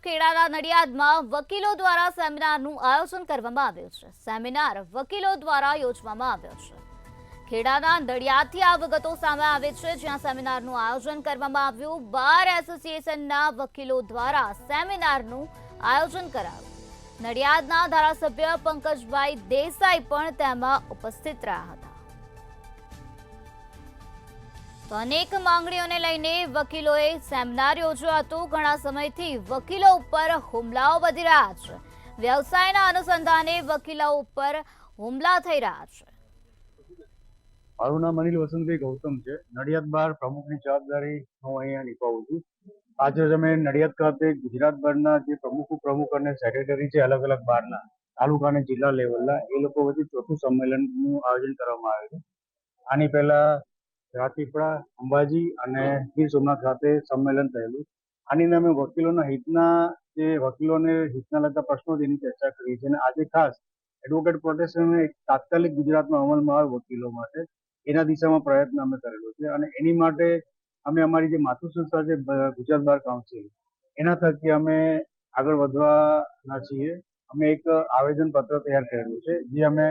તરફ ખેડાના નડિયાદમાં વકીલો દ્વારા સેમિનારનું આયોજન કરવામાં આવ્યું છે. સેમિનાર વકીલો દ્વારા યોજવામાં આવ્યો છે. ખેડાના નડિયાદથી આ વિગતો સામે આવે છે, જ્યાં સેમિનારનું આયોજન કરવામાં આવ્યું. બાર એસોસિએશનના વકીલો દ્વારા સેમિનારનું આયોજન કરાયું. નડિયાદના ધારાસભ્ય પંકજભાઈ દેસાઈ પણ તેમાં ઉપસ્થિત રહ્યા હતા. તો અનેક માંગણીઓને લઈને વકીલોએ સેમિનાર યોજ્યો હતો. ઘણા સમયથી વકીલો ઉપર હુમલાઓ વધી રહ્યા છે. વ્યવસાયના અનુસંધાને વકીલો ઉપર હુમલા થઈ રહ્યા છે. મારું નામ અનિલ વસંતભાઈ ગૌતમ છે. નડિયાદ બાર પ્રમુખની જવાબદારી હું અહીંયા નિભાવું છું. આજે અમે નડિયાદ ખાતે ગુજરાત બારના જે પ્રમુખ અને સેક્રેટરી છે અલગ અલગ બારના તાલુકા અને જિલ્લા લેવલના, એ લોકો વચ્ચે ચોથું સંમેલનનું આયોજન કરવામાં આવ્યું. આની પહેલા રાજપીપળા, અંબાજી અને ગીર સોમનાથ ખાતે સંમેલન થયેલું. આની અંદર અમે વકીલોને હિતના લગતા પ્રશ્નો તેની ચર્ચા કરી છે. અને આજે ખાસ એડવોકેટ પ્રોટેક્શન એક તાત્કાલિક ગુજરાતમાં અમલમાં આવે વકીલો માટે, એના દિશામાં પ્રયત્ન અમે કરેલો છે. અને એની માટે અમે અમારી જે માતૃ સંસ્થા છે ગુજરાત બાર કાઉન્સિલ, એના થકી અમે આગળ વધવાના છીએ. અમે એક આવેદન પત્ર તૈયાર કરેલું છે, જે અમે